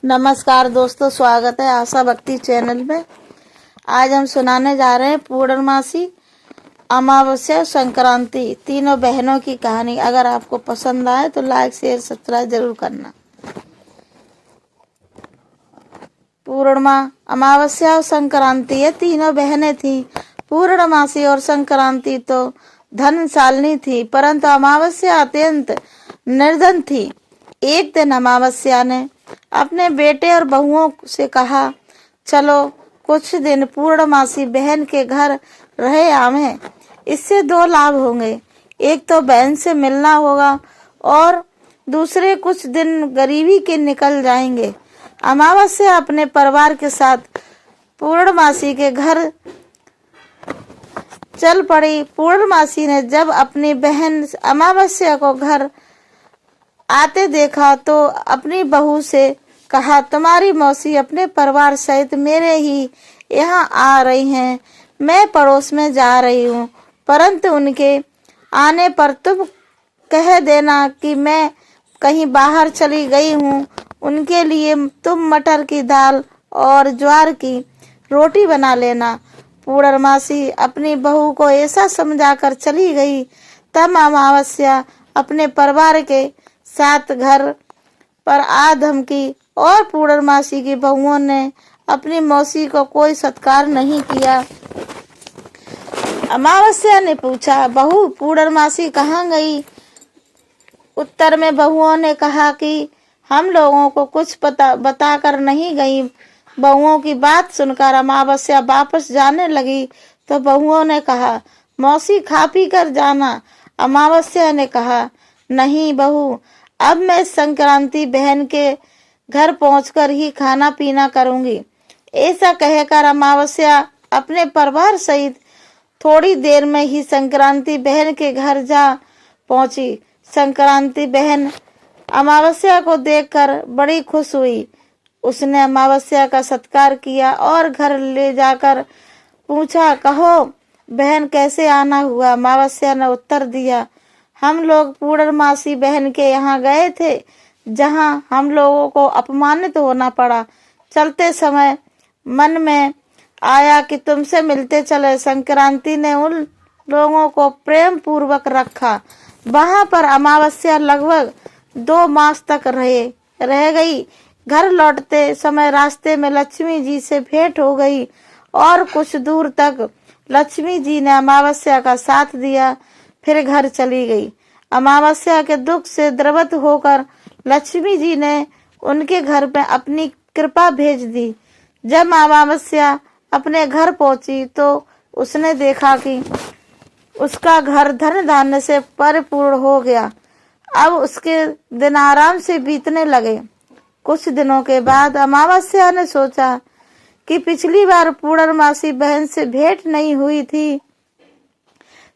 नमस्कार दोस्तों, स्वागत है आशा भक्ति चैनल में। आज हम सुनाने जा रहे हैं पूर्णमासी, अमावस्या, संक्रांति, तीनों बहनों की कहानी। अगर आपको पसंद आए तो लाइक शेयर सब्सक्राइब जरूर करना। पूर्णिमा, अमावस्या और संक्रांति, ये तीनों बहनें थीं। पूर्णमासी और संक्रांति तो धनशालिनी थी, परंतु अमावस्या अत्यंत निर्धन थी। एक दिन अमावस्या ने अपने बेटे और बहुओं से कहा, चलो कुछ दिन पूर्णमासी बहन के घर रहे आवें। इससे दो लाभ होंगे, एक तो बहन से मिलना होगा और दूसरे कुछ दिन गरीबी के निकल जाएंगे। अमावस्या अपने परिवार के साथ पूर्णमासी के घर चल पड़ी। पूर्णमासी ने जब अपनी बहन अमावस्या को घर आते देखा तो अपनी बहू से कहा, तुम्हारी मौसी अपने परिवार सहित मेरे ही यहाँ आ रही हैं। मैं पड़ोस में जा रही हूँ, परंतु उनके आने पर तुम कह देना कि मैं कहीं बाहर चली गई हूँ। उनके लिए तुम मटर की दाल और ज्वार की रोटी बना लेना। पूर्णमासी अपनी बहू को ऐसा समझाकर चली गई। तब अमावस्या अपने परिवार के साथ घर पर आ धमकी और पूर्णमासी की बहुओं ने अपनी मौसी को कोई सत्कार नहीं किया। अमावस्या ने पूछा, बहू पूर्णमासी कहाँ गई? उत्तर में बहुओं ने कहा कि हम लोगों को कुछ बताकर नहीं गई। बहुओं की बात सुनकर अमावस्या वापस जाने लगी तो बहुओं ने कहा, मौसी खा पी कर जाना। अमावस्या ने कहा, नहीं बहू, अब मैं संक्रांति बहन के घर पहुंचकर ही खाना पीना करूंगी। ऐसा कहकर अमावस्या अपने परिवार सहित थोड़ी देर में ही संक्रांति बहन के घर जा पहुंची। संक्रांति बहन अमावस्या को देखकर बड़ी खुश हुई। उसने अमावस्या का सत्कार किया और घर ले जाकर पूछा, कहो बहन कैसे आना हुआ? अमावस्या ने उत्तर दिया, हम लोग पूर्णमासी बहन के यहाँ गए थे, जहाँ हम लोगों को अपमानित होना पड़ा। चलते समय मन में आया कि तुमसे मिलते चले। संक्रांति ने उन लोगों को प्रेम पूर्वक रखा। वहां पर अमावस्या लगभग 2 मास तक रह गई। घर लौटते समय रास्ते में लक्ष्मी जी से भेंट हो गई और कुछ दूर तक लक्ष्मी जी ने अमावस्या का साथ दिया, फिर घर चली गई। अमावस्या के दुख से द्रवित होकर लक्ष्मी जी ने उनके घर में अपनी कृपा भेज दी। जब अमावस्या अपने घर पहुंची तो उसने देखा कि उसका घर धन धान्य से परिपूर्ण हो गया। अब उसके दिन आराम से बीतने लगे। कुछ दिनों के बाद अमावस्या ने सोचा कि पिछली बार पूर्णमासी बहन से भेंट नहीं हुई थी,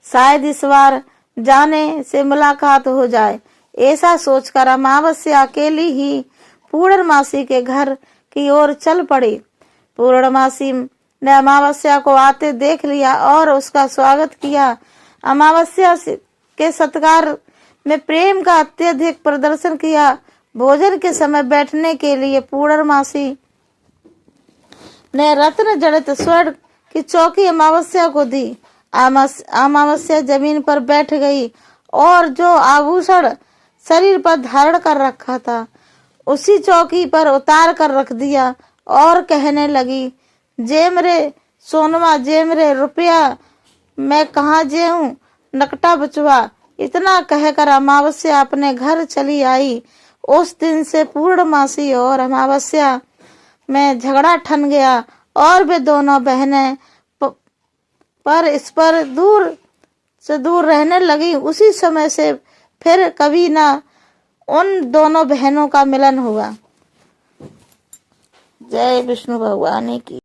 शायद इस बार जाने से मुलाकात हो जाए। ऐसा सोचकर अमावस्या अकेली ही पूर्णमासी के घर की ओर चल पड़ी। पूर्णमासी ने अमावस्या को आते देख लिया और उसका स्वागत किया। अमावस्या के सत्कार में प्रेम का अत्यधिक प्रदर्शन किया। भोजन के समय बैठने के लिए पूर्णमासी ने रत्न जड़ित स्वर्ण की चौकी अमावस्या को दी। अमावस्या जमीन पर बैठ गई और जो आभूषण शरीर पर धारण कर रखा था उसी चौकी पर उतार कर रख दिया और कहने लगी, जेम रे सोनमा, जेम रे रुपया, मैं कहाँ जेऊं नकटा बचवा। इतना कहकर अमावस्या अपने घर चली आई। उस दिन से पूर्णमासी और अमावस्या में झगड़ा ठन गया और वे दोनों बहनें पर इस पर दूर से दूर रहने लगी। उसी समय से फिर कभी ना उन दोनों बहनों का मिलन हुआ। जय विष्णु भगवान की।